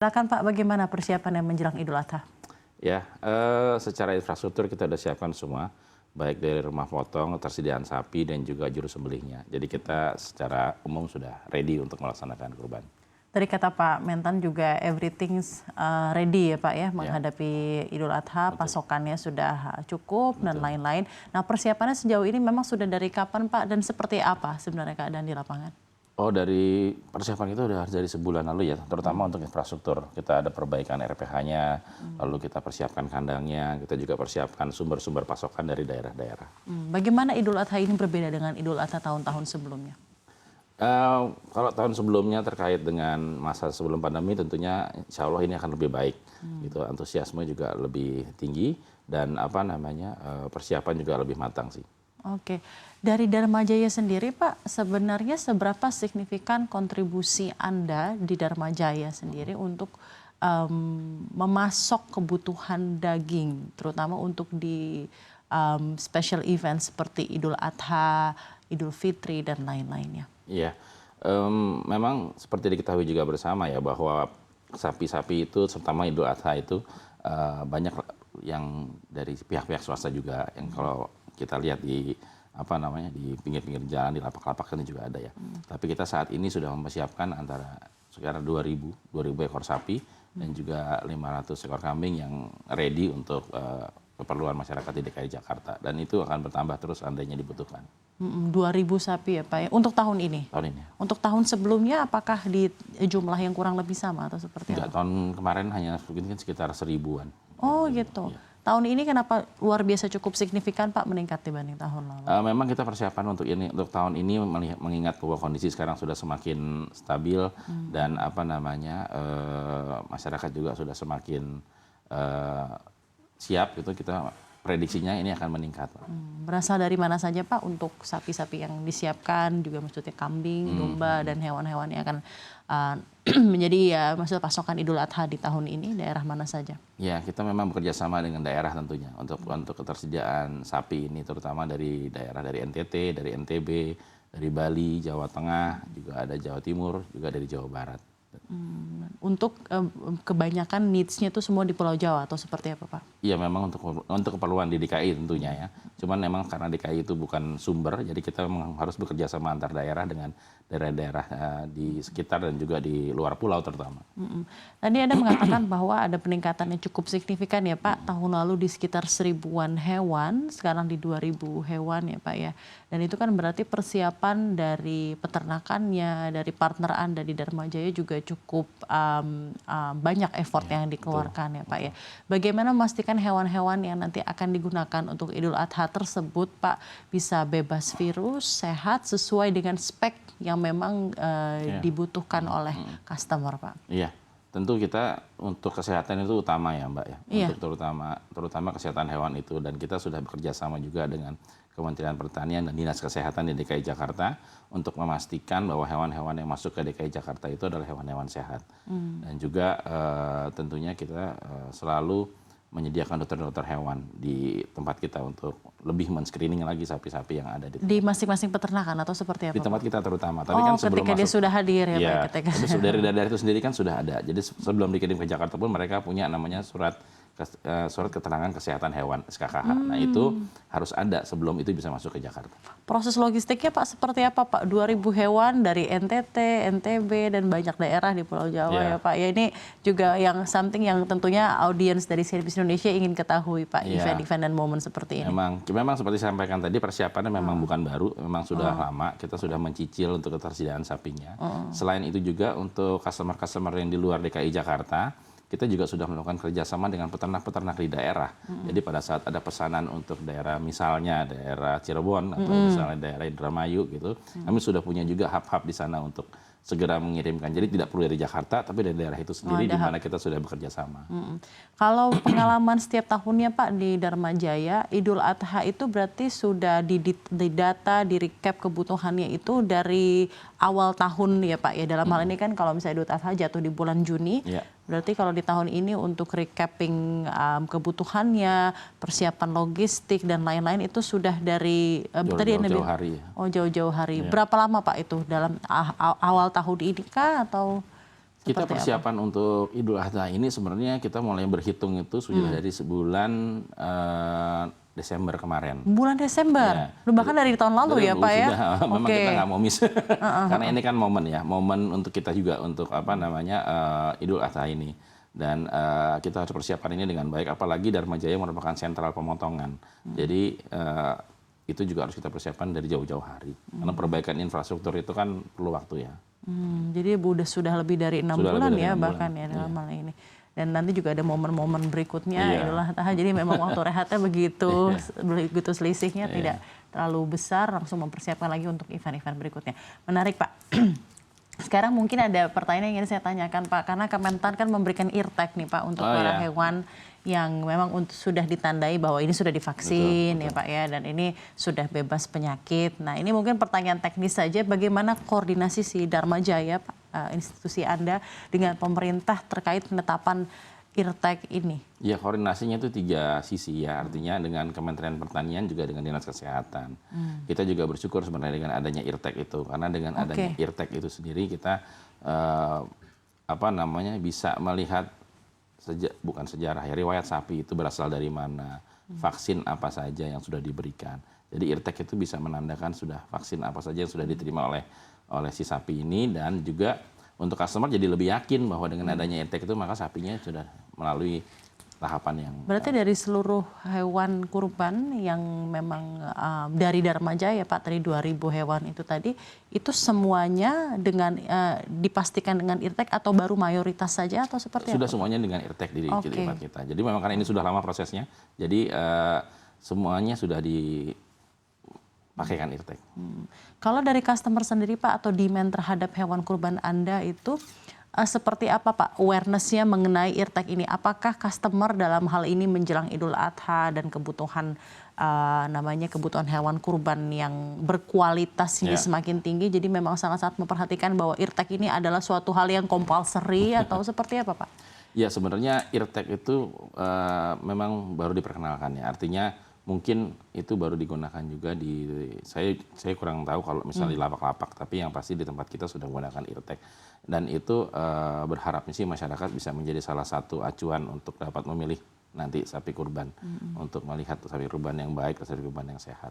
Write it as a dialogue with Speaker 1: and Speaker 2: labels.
Speaker 1: Silakan Pak, bagaimana persiapan yang menjelang Idul Adha?
Speaker 2: Ya, secara infrastruktur kita sudah siapkan semua, baik dari rumah potong, ketersediaan sapi, dan juga juru sembelihnya. Jadi kita secara umum sudah ready untuk melaksanakan kurban.
Speaker 1: Tadi kata Pak Mentan juga everything's ready ya Pak ya, menghadapi Idul Adha, pasokannya sudah cukup dan lain-lain. Nah persiapannya sejauh ini memang sudah dari kapan Pak dan seperti apa sebenarnya keadaan di lapangan?
Speaker 2: Oh, dari persiapan itu udah dari sebulan lalu ya, terutama untuk infrastruktur. Kita ada perbaikan RPH-nya, lalu kita persiapkan kandangnya, kita juga persiapkan sumber-sumber pasokan dari daerah-daerah.
Speaker 1: Bagaimana Idul Adha ini berbeda dengan Idul Adha tahun-tahun sebelumnya?
Speaker 2: Kalau tahun sebelumnya terkait dengan masa sebelum pandemi, tentunya insya Allah ini akan lebih baik. Gitu, antusiasme juga lebih tinggi dan persiapan juga lebih matang sih.
Speaker 1: Oke, dari Dharma Jaya sendiri Pak, sebenarnya seberapa signifikan kontribusi Anda di Dharma Jaya sendiri untuk memasok kebutuhan daging, terutama untuk di special event seperti Idul Adha, Idul Fitri, dan lain-lainnya?
Speaker 2: Iya, memang seperti diketahui juga bersama ya bahwa sapi-sapi itu, terutama Idul Adha itu banyak yang dari pihak-pihak swasta juga yang kalau kita lihat di di pinggir-pinggir jalan, di lapak-lapak ini juga ada ya. Tapi kita saat ini sudah mempersiapkan antara sekitar 2.000 ekor sapi dan juga 500 ekor kambing yang ready untuk keperluan masyarakat di DKI Jakarta, dan itu akan bertambah terus andainya dibutuhkan.
Speaker 1: 2.000 sapi ya Pak ya, untuk tahun ini?
Speaker 2: Tahun ini.
Speaker 1: Untuk tahun sebelumnya apakah di jumlah yang kurang lebih sama atau seperti apa?
Speaker 2: Tahun kemarin hanya mungkin sekitar 1000-an.
Speaker 1: Oh gitu. Ya. Tahun ini kenapa luar biasa cukup signifikan Pak meningkat dibanding tahun lalu?
Speaker 2: Memang kita persiapan untuk tahun ini mengingat bahwa kondisi sekarang sudah semakin stabil dan masyarakat juga sudah semakin siap, gitu. Kita prediksinya ini akan meningkat.
Speaker 1: Berasal dari mana saja Pak untuk sapi-sapi yang disiapkan, juga maksudnya kambing, domba, dan hewan-hewan yang akan menjadi pasokan Idul Adha di tahun ini, daerah mana saja?
Speaker 2: Ya, kita memang bekerja sama dengan daerah tentunya untuk ketersediaan sapi ini, terutama dari daerah dari NTT, dari NTB, dari Bali, Jawa Tengah, juga ada Jawa Timur, juga dari Jawa Barat.
Speaker 1: Untuk kebanyakan needs-nya itu semua di Pulau Jawa atau seperti apa Pak?
Speaker 2: Iya, memang untuk keperluan di DKI tentunya ya. Cuman memang karena DKI itu bukan sumber, jadi kita memang harus bekerja sama antar daerah dengan daerah-daerah di sekitar dan juga di luar pulau terutama.
Speaker 1: Tadi Anda mengatakan bahwa ada peningkatan yang cukup signifikan ya Pak. Tahun lalu di sekitar 1000-an hewan, sekarang di 2.000 hewan ya Pak ya. Dan itu kan berarti persiapan dari peternakannya, dari partner Anda di Dharma Jaya juga cukup banyak effort yang dikeluarkan ya Pak ya. Bagaimana memastikan hewan-hewan yang nanti akan digunakan untuk Idul Adha tersebut Pak bisa bebas virus, sehat, sesuai dengan spek yang memang dibutuhkan oleh customer Pak?
Speaker 2: Iya, tentu kita untuk kesehatan itu utama ya Mbak ya. Untuk terutama kesehatan hewan itu, dan kita sudah bekerja sama juga dengan Kementerian Pertanian dan Dinas Kesehatan di DKI Jakarta untuk memastikan bahwa hewan-hewan yang masuk ke DKI Jakarta itu adalah hewan-hewan sehat. Dan juga tentunya kita selalu menyediakan dokter-dokter hewan di tempat kita untuk lebih men-screening lagi sapi-sapi yang ada
Speaker 1: di masing-masing peternakan atau seperti apa?
Speaker 2: Di tempat kita terutama.
Speaker 1: Tapi kan sebelum ketika dia sudah hadir ya Pak?
Speaker 2: Dari daerah itu sendiri kan sudah ada. Jadi sebelum dikirim ke Jakarta pun mereka punya namanya surat keterangan kesehatan hewan SKKH. Nah itu harus ada sebelum itu bisa masuk ke Jakarta.
Speaker 1: Proses logistiknya Pak seperti apa Pak? 2.000 hewan dari NTT, NTB, dan banyak daerah di Pulau Jawa ya Pak. Ya ini juga yang something yang tentunya audiens dari CNBC Indonesia ingin ketahui Pak, event-event dan momen seperti ini.
Speaker 2: Memang seperti saya sampaikan tadi, persiapannya memang bukan baru, memang sudah lama. Kita sudah mencicil untuk ketersediaan sapinya. Selain itu juga untuk customer-customer yang di luar DKI Jakarta, kita juga sudah melakukan kerjasama dengan peternak-peternak di daerah. Jadi pada saat ada pesanan untuk daerah, misalnya daerah Cirebon atau misalnya daerah Indramayu gitu, kami sudah punya juga hub-hub di sana untuk segera mengirimkan. Jadi tidak perlu dari Jakarta, tapi dari daerah itu sendiri di mana kita sudah bekerja sama.
Speaker 1: Kalau pengalaman setiap tahunnya Pak di Dharma Jaya, Idul Adha itu berarti sudah didata, di recap kebutuhannya itu dari awal tahun ya Pak ya. Dalam hal ini kan kalau misalnya Idul Adha jatuh di bulan Juni, berarti kalau di tahun ini untuk recapping kebutuhannya, persiapan logistik dan lain-lain itu sudah dari
Speaker 2: jauh-jauh hari.
Speaker 1: Oh jauh-jauh hari. Berapa lama Pak itu dalam awal tahun ini kah atau?
Speaker 2: Kita
Speaker 1: Seperti apa?
Speaker 2: persiapan untuk Idul Adha ini sebenarnya kita mulai berhitung itu sudah dari sebulan Desember kemarin.
Speaker 1: Bulan Desember?
Speaker 2: Ya,
Speaker 1: Bahkan dari tahun lalu ya Pak ya?
Speaker 2: sudah, memang
Speaker 1: Oke.
Speaker 2: kita nggak mau miss. Karena ini kan momen ya, momen untuk kita juga untuk apa namanya Idul Adha ini. Dan kita harus persiapkan ini dengan baik, apalagi Dharma Jaya merupakan sentral pemotongan. Jadi itu juga harus kita persiapkan dari jauh-jauh hari. Karena perbaikan infrastruktur itu kan perlu waktu ya.
Speaker 1: Jadi sudah lebih dari 6
Speaker 2: Sudah
Speaker 1: bulan
Speaker 2: lebih dari
Speaker 1: ya
Speaker 2: 6
Speaker 1: bahkan
Speaker 2: bulan.
Speaker 1: ya dalam hal ini. Dan nanti juga ada momen-momen berikutnya
Speaker 2: Iya.
Speaker 1: Idul Adha. Jadi memang waktu rehatnya begitu selisihnya tidak terlalu besar, langsung mempersiapkan lagi untuk event-event berikutnya. Menarik Pak. Sekarang mungkin ada pertanyaan yang ingin saya tanyakan Pak, karena Kementan kan memberikan eartag nih Pak untuk para hewan yang memang sudah ditandai bahwa ini sudah divaksin ya Pak ya, dan ini sudah bebas penyakit. Nah ini mungkin pertanyaan teknis saja, bagaimana koordinasi si Dharma Jaya Pak, institusi Anda dengan pemerintah terkait penetapan eartag ini?
Speaker 2: Ya koordinasinya itu 3 sisi ya, artinya dengan Kementerian Pertanian juga dengan Dinas Kesehatan. Kita juga bersyukur sebenarnya dengan adanya eartag itu, karena dengan adanya eartag itu sendiri kita bisa melihat bukan sejarah ya, riwayat sapi itu berasal dari mana, vaksin apa saja yang sudah diberikan. Jadi eartag itu bisa menandakan sudah vaksin apa saja yang sudah diterima oleh si sapi ini, dan juga untuk customer jadi lebih yakin bahwa dengan adanya eartag itu maka sapinya sudah melalui tahapan yang.
Speaker 1: Berarti dari seluruh hewan kurban yang memang dari Dharma Jaya Pak, tadi 2.000 hewan itu tadi, itu semuanya dengan dipastikan dengan eartag atau baru mayoritas saja atau seperti
Speaker 2: Sudah
Speaker 1: apa?
Speaker 2: semuanya dengan eartag di tempat kita. Jadi memang karena ini sudah lama prosesnya, jadi semuanya sudah dipakaikan eartag.
Speaker 1: Kalau dari customer sendiri Pak, atau demand terhadap hewan kurban Anda itu seperti apa Pak awareness-nya mengenai eartag ini? Apakah customer dalam hal ini menjelang Idul Adha dan kebutuhan kebutuhan hewan kurban yang berkualitas ini semakin tinggi, jadi memang sangat-sangat memperhatikan bahwa eartag ini adalah suatu hal yang compulsory atau seperti apa Pak?
Speaker 2: Ya sebenarnya eartag itu memang baru diperkenalkan ya, artinya mungkin itu baru digunakan juga saya kurang tahu kalau misalnya di lapak-lapak, tapi yang pasti di tempat kita sudah menggunakan eartag, dan itu berharapnya sih masyarakat bisa menjadi salah satu acuan untuk dapat memilih nanti sapi kurban, untuk melihat sapi kurban yang baik, sapi kurban yang sehat.